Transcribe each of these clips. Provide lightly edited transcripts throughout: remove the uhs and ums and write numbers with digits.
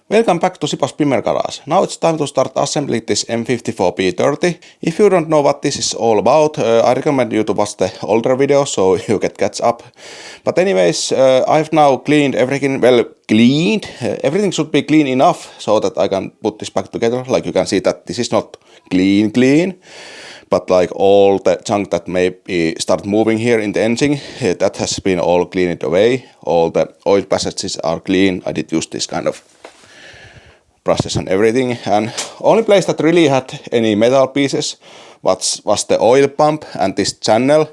Welcome back to Sipos Pimmer Garage. Now it's time to start assembling this M54P30. If you don't know what this is all about, I recommend you to watch the older video so you can catch up. But anyways, I've now cleaned everything, everything should be clean enough so that I can put this back together. Like you can see that this is not clean, but like all the junk that maybe start moving here in the engine, that has been all cleaned away. All the oil passages are clean. I did use this kind of brushes and everything, and only place that really had any metal pieces was the oil pump and this channel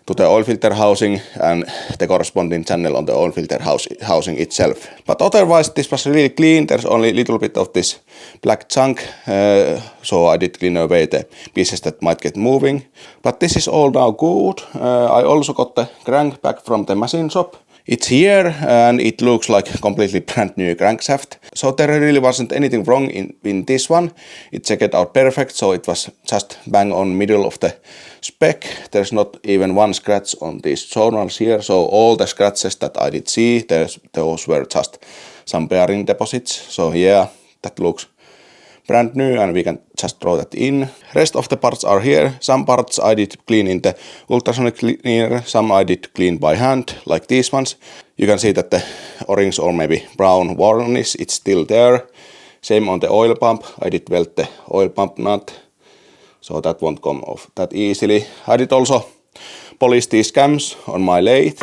to the oil filter housing and the corresponding channel on the oil filter housing itself. But otherwise this was really clean. There's only a little bit of this black junk, so I did clean away the pieces that might get moving. But this is all now good. I also got the crank back from the machine shop. It's here and it looks like completely brand new crankshaft. So there really wasn't anything wrong in this one. It checked out perfect, so it was just bang on middle of the spec. There's not even one scratch on these journals here, so all the scratches that I did see, those were just some bearing deposits. So yeah, that looks brand new and we can just throw that in. Rest of the parts are here. Some parts I did clean in the ultrasonic cleaner, some I did clean by hand, like these ones. You can see that the orange or maybe brown varnish, it's still there. Same on the oil pump. I did weld the oil pump nut, so that won't come off that easily. I did also polish these cams on my lathe.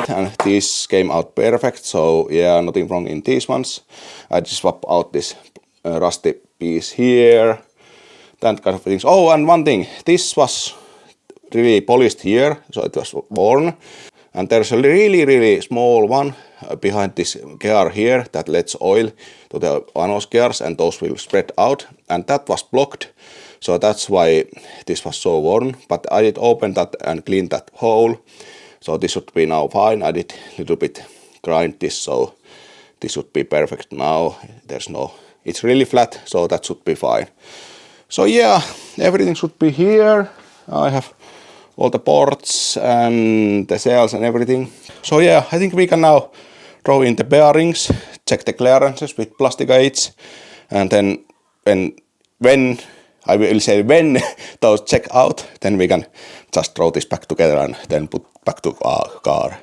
And these came out perfect, so yeah, nothing wrong in these ones. I just swap out this rusty piece here, that kind of things. Oh, and one thing, this was really polished here, so it was worn. And there's a really small one behind this gear here that lets oil to the anode gears, and those will spread out, and that was blocked. So that's why this was so worn, but I did open that and clean that hole. So this should be now fine. I did a little bit grind this, so this should be perfect now. It's really flat, so that should be fine. So yeah, everything should be here. I have all the ports and the cells and everything. So yeah, I think we can now throw in the bearings, check the clearances with plastic gauge, and then when those check out, then we can just throw this back together and then put back to our car.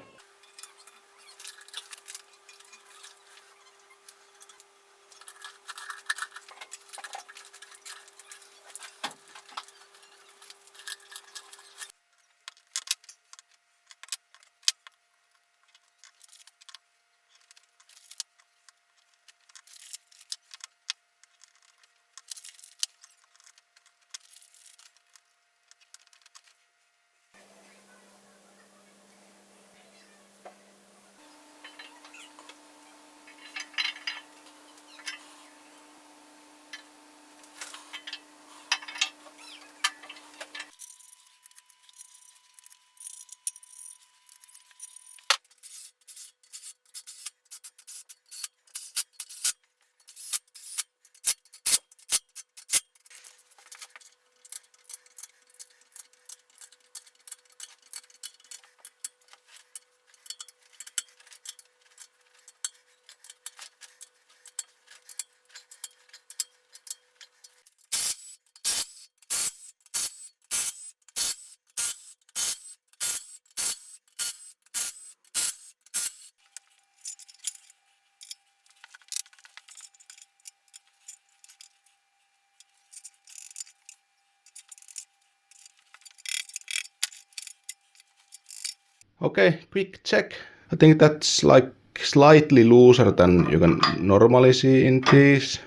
Okay, quick check. I think that's like slightly looser than you can normally see in these,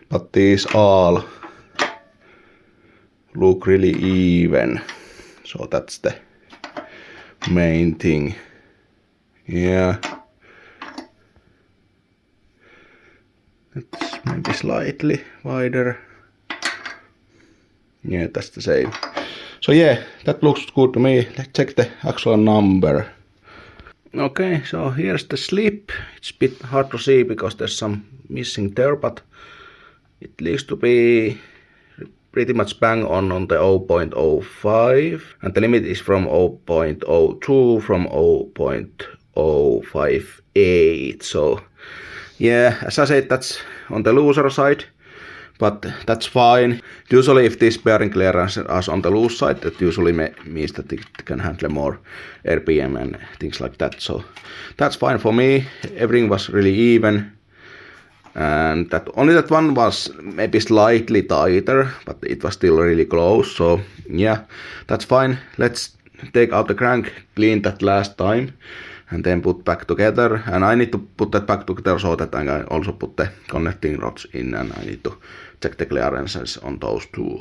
but these all look really even. So that's the main thing. Yeah. It's maybe slightly wider. Yeah, that's the same. So yeah, that looks good to me. Let's check the actual number. Okay, so here's the slip. It's a bit hard to see because there's some missing there, but it looks to be pretty much bang on the 0.05, and the limit is from 0.02 from 0.058. So yeah, as I said, that's on the looser side, but that's fine. Usually if this bearing clearance is on the loose side, that usually means that it can handle more RPM and things like that. So that's fine for me. Everything was really even. And that only that one was maybe slightly tighter, but it was still really close. So yeah, that's fine. Let's take out the crank, clean that last time, and then put back together. And I need to put that back together so that I can also put the connecting rods in, and I need to check the clearances on those two.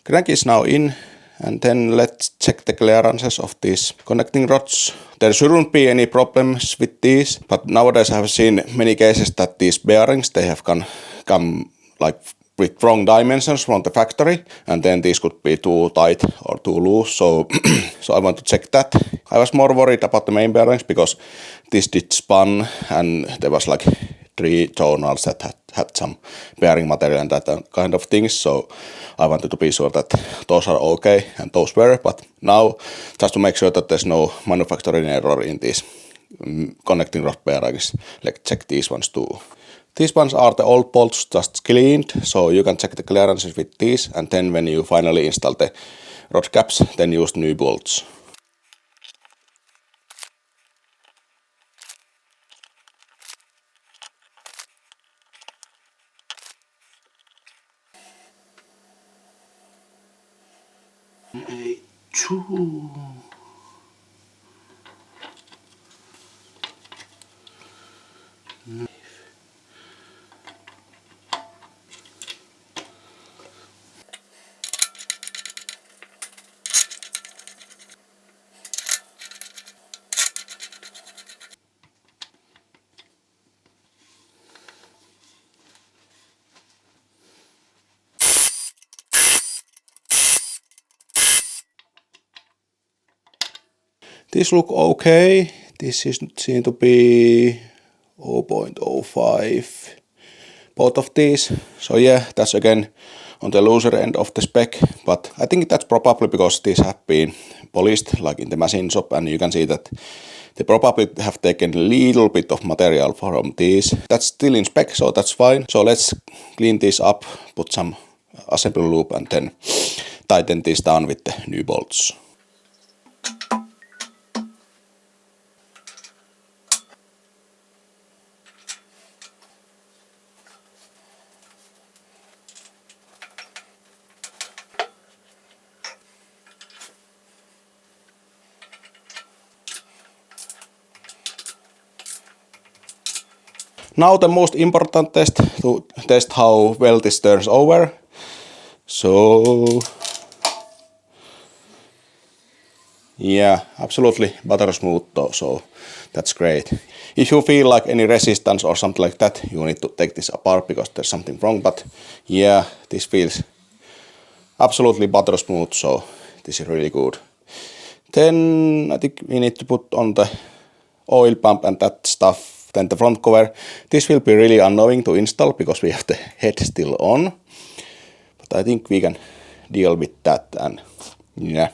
Crank is now in, and then let's check the clearances of these connecting rods. There shouldn't be any problems with these, but nowadays I have seen many cases that these bearings, they have come like with wrong dimensions from the factory, and then these could be too tight or too loose, so so I want to check that. I was more worried about the main bearings because this did spun, and there was like 3 tonals that had some bearing material and that kind of things, so I wanted to be sure that those are okay, and those were, but now just to make sure that there's no manufacturing error in these connecting rod bearings, let's check these ones too. These ones are the old bolts just cleaned, so you can check the clearances with these, and then when you finally install the rod caps, then use new bolts. These look okay. This is seem to be 0.05, both of these. So yeah, that's again on the looser end of the spec, but I think that's probably because these have been polished like in the machine shop, and you can see that they probably have taken a little bit of material from these. That's still in spec, so that's fine. So let's clean this up, put some assembly loop, and then tighten this down with the new bolts. Now the most important test to test how well this turns over. So yeah, absolutely butter smooth though, so that's great. If you feel like any resistance or something like that, you need to take this apart because there's something wrong, but yeah, this feels absolutely butter smooth, so this is really good. Then I think we need to put on the oil pump and that stuff, then the front cover. This will be really annoying to install because we have the head still on, but I think we can deal with that and yeah.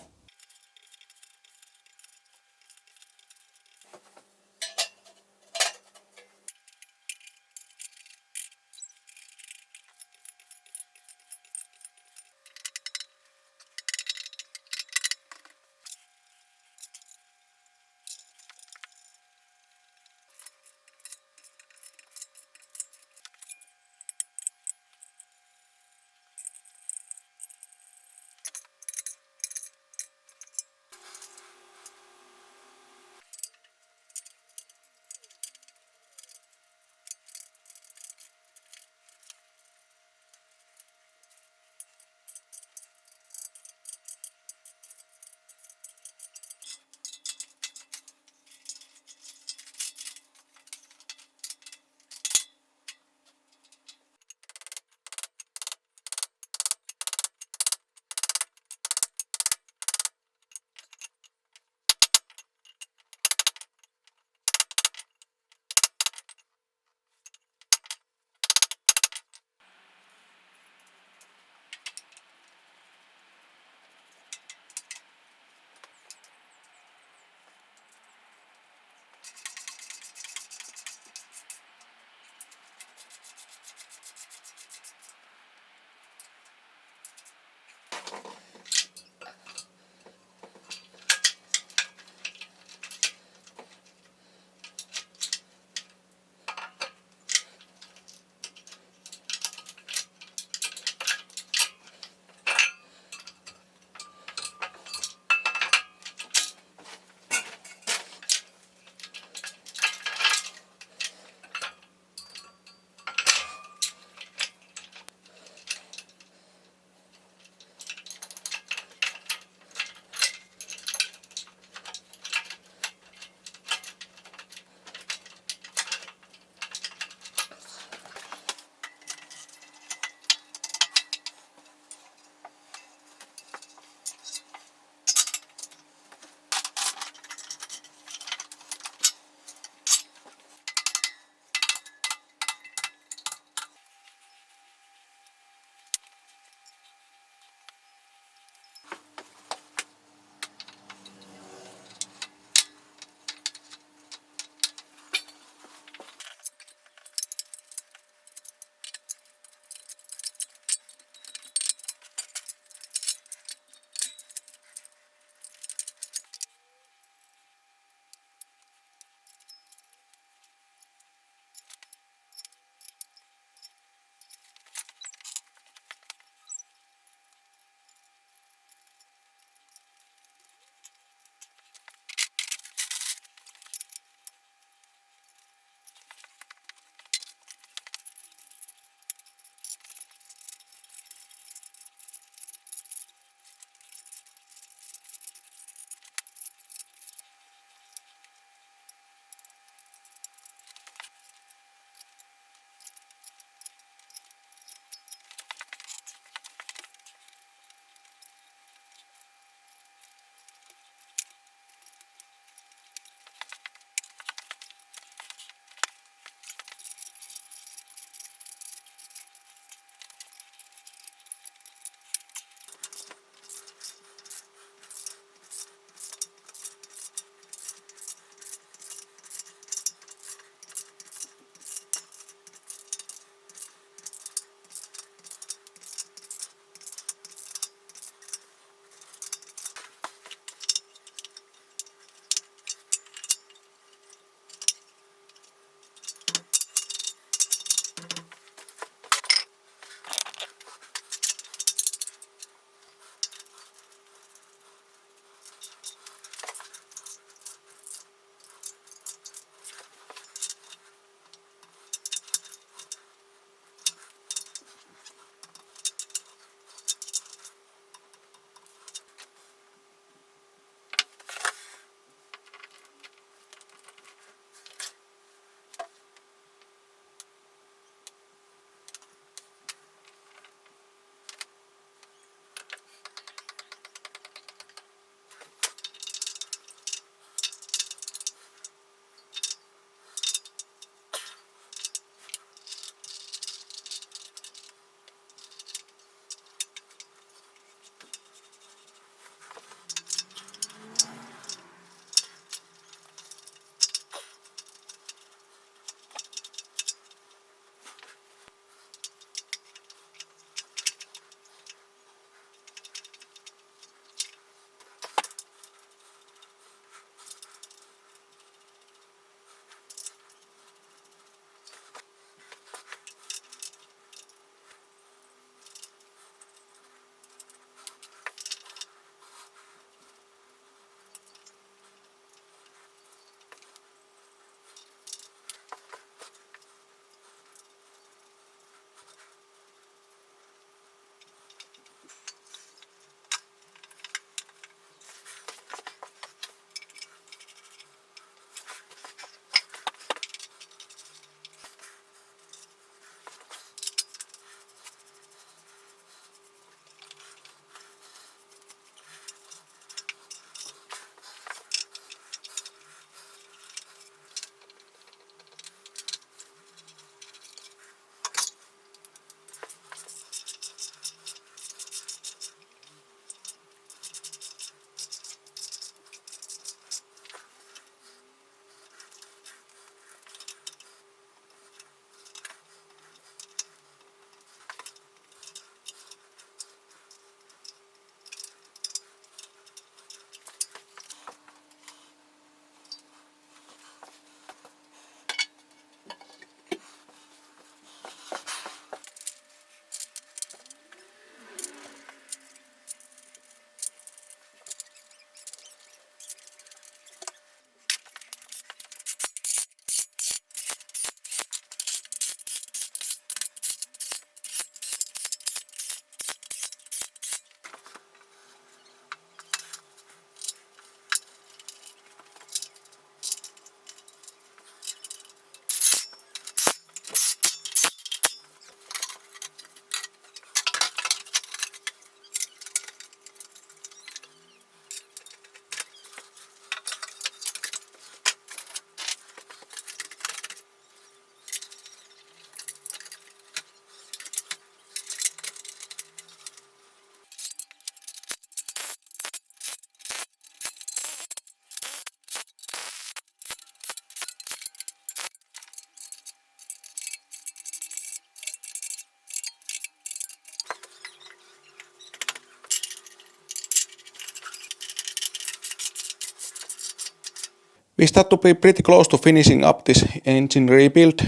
We start to be pretty close to finishing up this engine rebuild.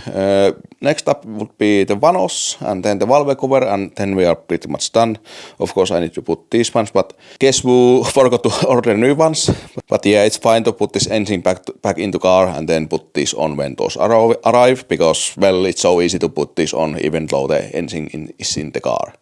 Next up would be the vanos and then the valve cover, and then we are pretty much done. Of course I need to put these ones, but guess we forgot to order new ones. But yeah, it's fine to put this engine back into car and then put this on when those arrive, because well, it's so easy to put this on even though the engine is in the car.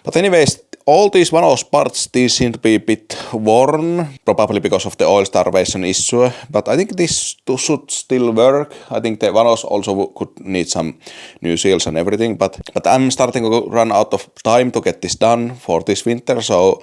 But anyways, all these vanos parts, these seem to be a bit worn, probably because of the oil starvation issue, but I think this should still work. I think the vanos also could need some new seals and everything, but I'm starting to run out of time to get this done for this winter, so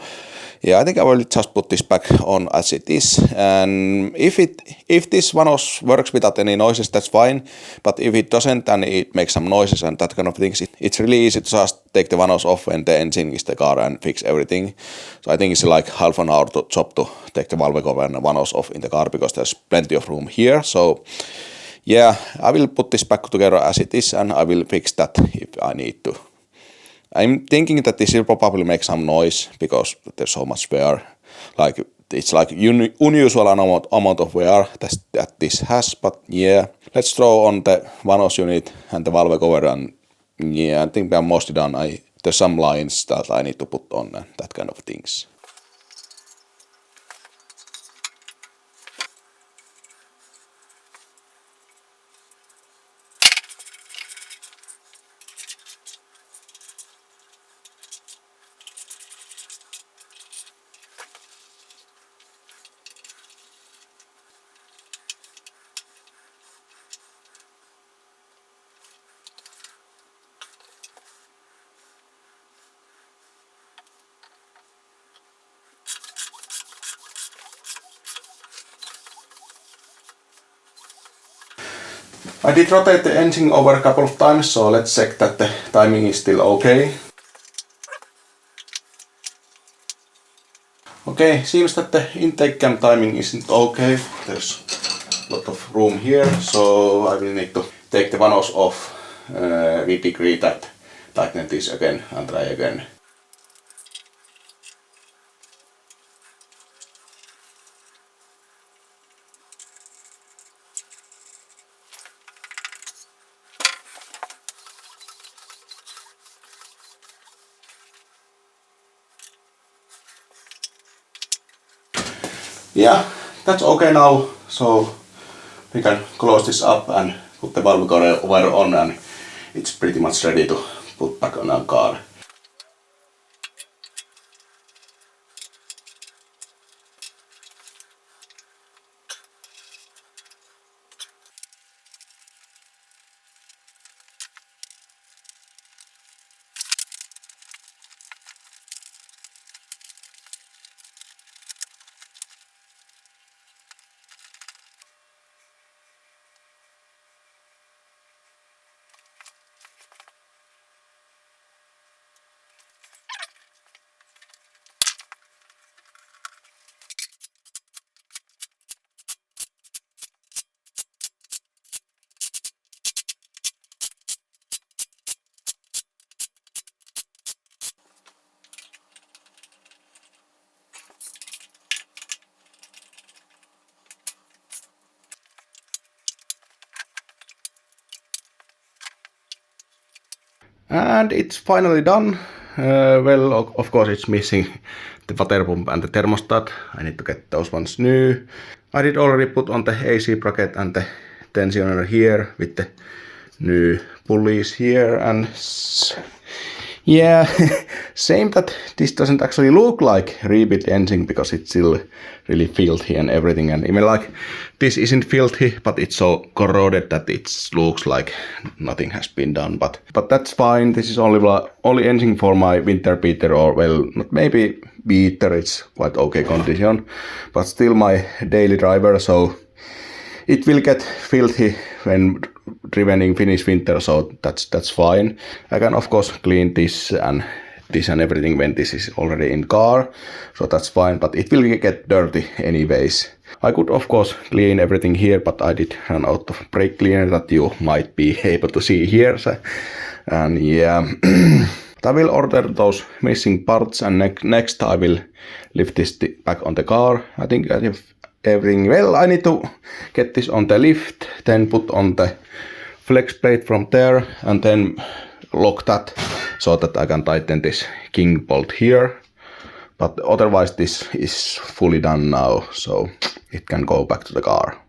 yeah, I think I will just put this back on as it is, and if this vanos works without any noises, that's fine, but if it doesn't and it makes some noises and that kind of things, it's really easy to just take the vanos off when the engine is the car and fix everything. So I think it's like half an hour job to take the valve cover and the vanos off in the car, because there's plenty of room here. So yeah, I will put this back together as it is and I will fix that if I need to. I'm thinking that this will probably make some noise because there's so much wear. Like it's like unusual amount of wear that this has. But yeah, let's throw on the vanos unit and the valve cover, and yeah, I think I'm mostly done. There's some lines that I need to put on and that kind of things. I did rotate the engine over a couple of times, so let's check that the timing is still okay. Okay, seems that the intake cam timing isn't okay. There's a lot of room here, so I will need to take the vanos off. We degree that, tighten this again and try again. Yeah, that's okay now, so we can close this up and put the valve cover on, and it's pretty much ready to put back on our car. And it's finally done. Well, of course it's missing the water pump and the thermostat. I need to get those ones new. I did already put on the AC bracket and the tensioner here with the new pulleys here, and yeah, same that this doesn't actually look like rebuilt engine because it's still really filthy and everything, and even like this isn't filthy, but it's so corroded that it looks like nothing has been done, but that's fine. This is only engine for my winter beater, or well, not maybe beater, it's quite okay condition, but still my daily driver, so it will get filthy when driven in Finnish winter, so that's fine. I can of course clean this and everything when this is already in car, so that's fine, but it will get dirty anyways. I could of course clean everything here, but I did run out of brake cleaner that you might be able to see here, so, and yeah. But I will order those missing parts, and next I will lift this back on the car. I think everything well. I need to get this on the lift, then put on the flex plate from there, and then lock that so that I can tighten this king bolt here. But otherwise this is fully done now, so it can go back to the car.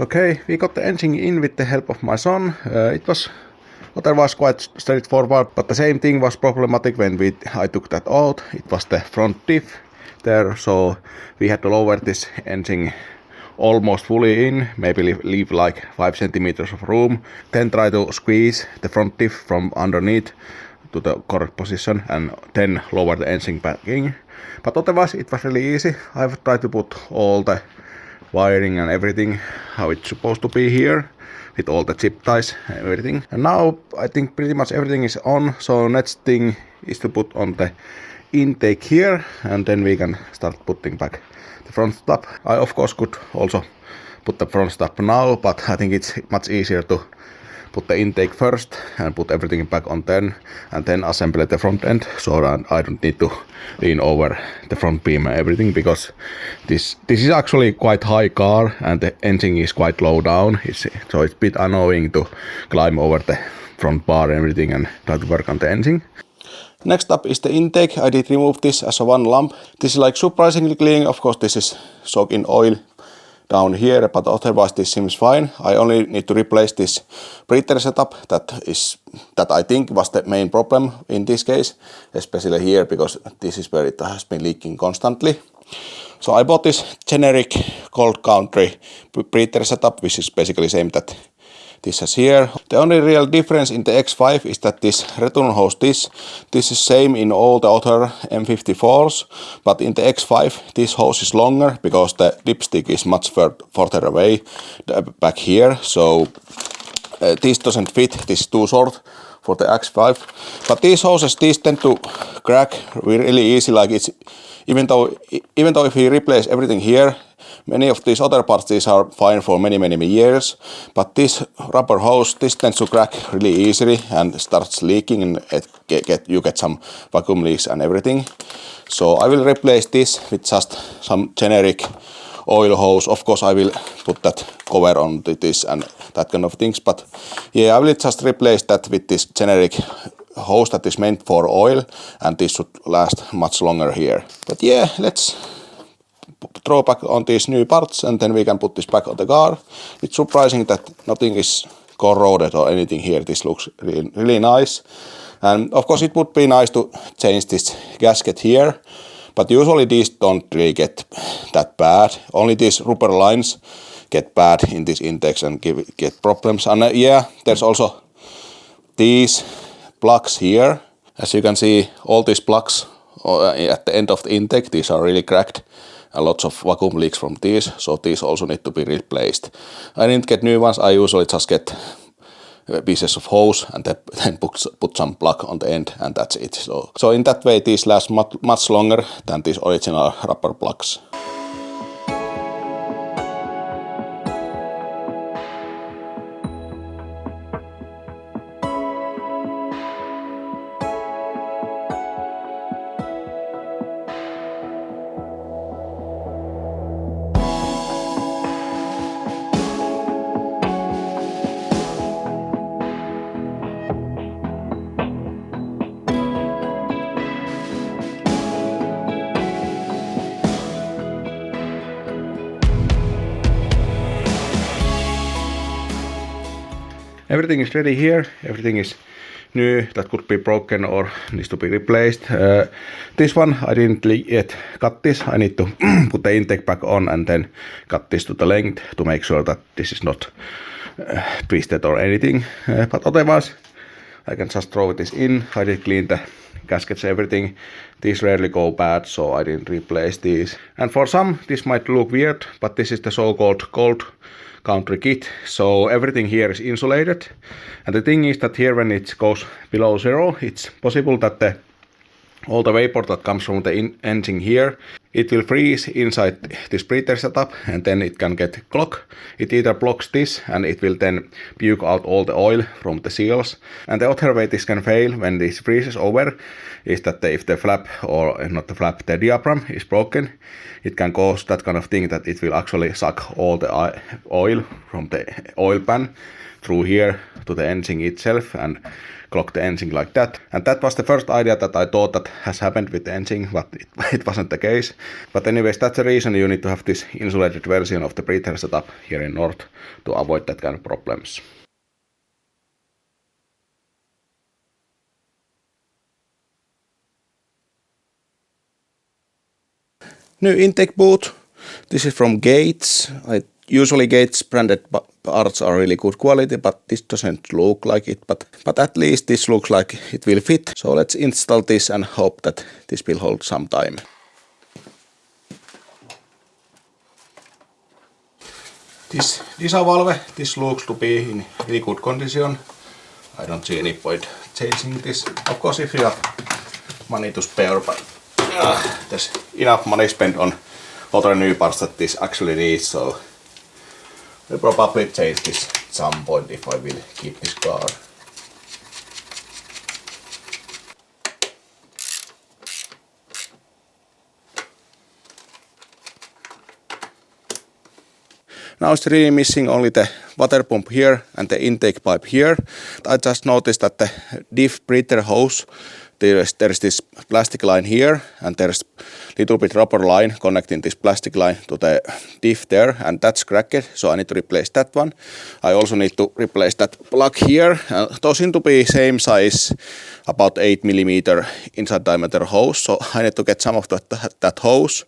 Okay, we got the engine in with the help of my son. It was otherwise quite straightforward, but the same thing was problematic when I took that out. It was the front diff there, so we had to lower this engine almost fully in, maybe leave like 5 centimeters of room, then try to squeeze the front diff from underneath to the correct position and then lower the engine back in. But otherwise it was really easy. I've tried to put all the wiring and everything how it's supposed to be here with all the zip ties and everything. And now I think pretty much everything is on, so next thing is to put on the intake here and then we can start putting back the front stop. I of course could also put the front stop now, but I think it's much easier to put the intake first and put everything back on then and then assemble the front end, so that I don't need to lean over the front beam and everything, because this is actually quite high car and the engine is quite low down, so it's a bit annoying to climb over the front bar and everything and try to work on the engine. Next up is the intake. I did remove this as a one lump. This is like surprisingly clean. Of course this is soaked in oil down here, but otherwise this seems fine. I only need to replace this breather setup that I think was the main problem in this case, especially here, because this is where it has been leaking constantly. So I bought this generic Cold Country breather setup, which is basically same that this is here. The only real difference in the X5 is that this return hose, this is same in all the other M54s, but in the X5 this hose is longer because the dipstick is much further away back here, so this doesn't fit, this is too short for the X5. But these hoses, these tend to crack really easy, like it's even though if we replace everything here, many of these other parts, these are fine for many years, but this rubber hose, this tends to crack really easily and starts leaking, and you get some vacuum leaks and everything. So I will replace this with just some generic oil hose. Of course I will put that cover on this and that kind of things, but yeah, I will just replace that with this generic hose that is meant for oil, and this should last much longer here. But yeah, let's throw back on these new parts and then we can put this back on the car. It's surprising that nothing is corroded or anything here. This looks really nice. And of course it would be nice to change this gasket here, but usually these don't really get that bad. Only these rubber lines get bad in these intakes and get problems. And yeah, there's also these plugs here. As you can see, all these plugs at the end of the intake, these are really cracked. And lots of vacuum leaks from these, so these also need to be replaced. I didn't get new ones. I usually just get pieces of hose and then put some plug on the end, and that's it. So in that way these last much longer than these original rubber plugs. Everything is ready here. Everything is new that could be broken or needs to be replaced. This one I didn't yet cut this. I need to put the intake back on and then cut this to the length to make sure that this is not twisted or anything. But otherwise I can just throw this in. I did clean the gaskets, everything. These rarely go bad, so I didn't replace these. And for some this might look weird, but this is the so-called cold country kit, so everything here is insulated. And the thing is that here when it goes below zero, it's possible that all the vapor that comes from the engine here, it will freeze inside this breather setup and then it can get clogged. It either blocks this and it will then puke out all the oil from the seals. And the other way this can fail when this freezes over is that if the flap, or not the flap, the diaphragm is broken, it can cause that kind of thing that it will actually suck all the oil from the oil pan through here to the engine itself and clog the engine like that. And that was the first idea that I thought that has happened with the engine, but it wasn't the case. But anyways, that's the reason you need to have this insulated version of the breather setup here in North to avoid that kind of problems. New intake boot. This is from Gates. Usually Gates branded parts are really good quality, but this doesn't look like it. But at least this looks like it will fit. So let's install this and hope that this will hold some time. This valve, this looks to be in really good condition. I don't see any point changing this. Of course, if you have money to spare, but there's enough money spent on other new parts that this actually needs, so I'll probably change this at some point if I will keep this car. Now it's really missing only the water pump here and the intake pipe here. I just noticed that the diff breather hose, there's this plastic line here and there's little bit rubber line connecting this plastic line to the diff there, and that's cracked, so I need to replace that one. I also need to replace that plug here. Those seem to be same size, about 8mm inside diameter hose, so I need to get some of that hose,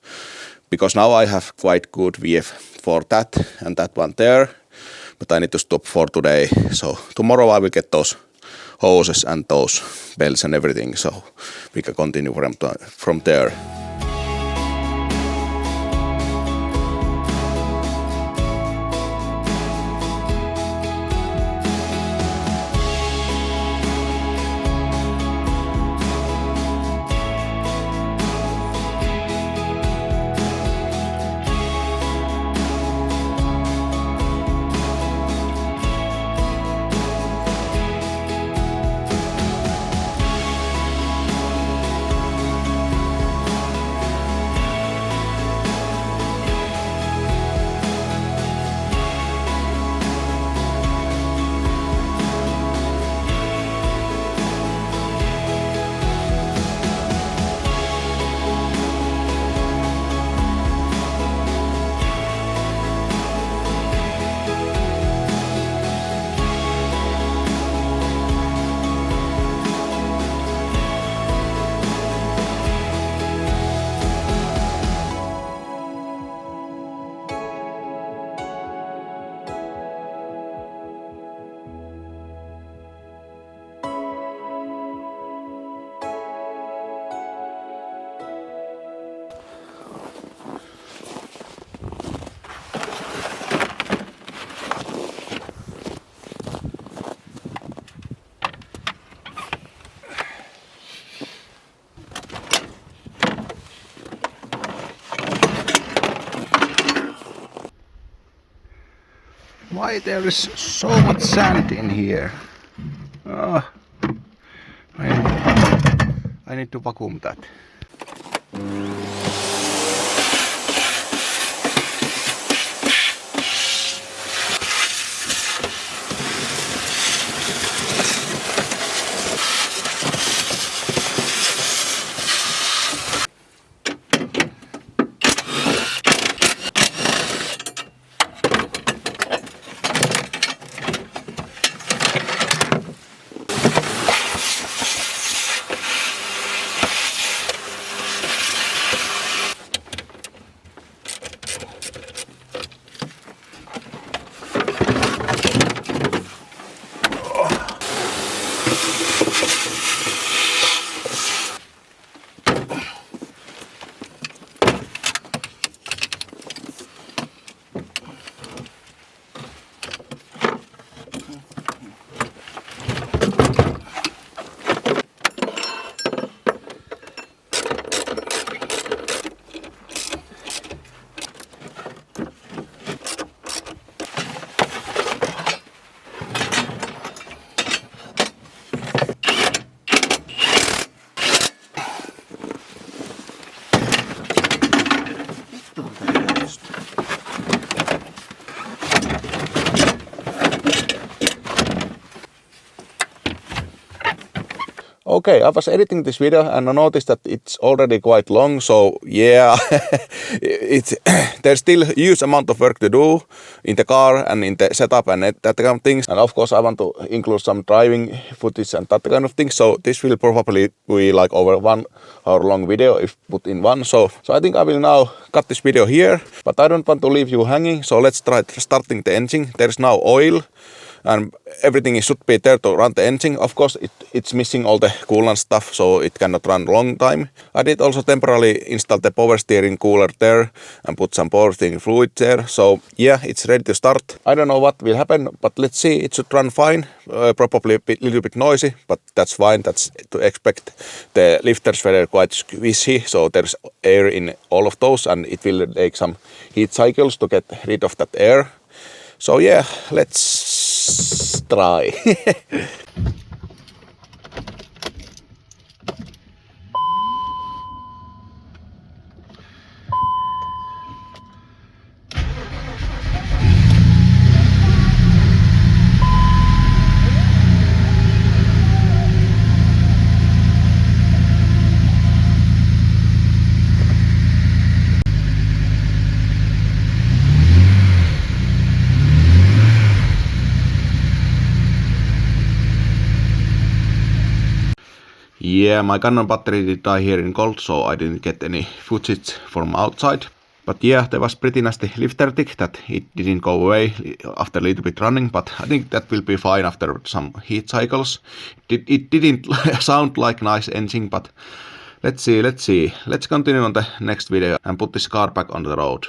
because now I have quite good VF for that and that one there, but I need to stop for today. So tomorrow I will get those hoses and those belts and everything, so we can continue from there. Why there is so much sand in here? I need to vacuum that. Okay, I was editing this video and I noticed that it's already quite long, so yeah, there's still a huge amount of work to do in the car and in the setup and that kind of things. And of course I want to include some driving footage and that kind of thing, so this will probably be like over 1 hour long video if put in one. So I think I will now cut this video here, but I don't want to leave you hanging, so let's try starting the engine. There's now oil and everything should be there to run the engine. Of course, it's missing all the coolant stuff, so it cannot run long time. I did also temporarily install the power steering cooler there and put some power steering fluid there. So yeah, it's ready to start. I don't know what will happen, but let's see. It should run fine. Probably a little bit noisy, but that's fine. That's to expect. The lifters were quite squishy, so there's air in all of those, and it will take some heat cycles to get rid of that air. So yeah, let's try. Yeah, my Canon battery did die here in cold, so I didn't get any footage from outside. But yeah, there was pretty nasty lifter tick that it didn't go away after a little bit running, but I think that will be fine after some heat cycles. It didn't sound like nice engine, but let's see. Let's continue on the next video and put this car back on the road.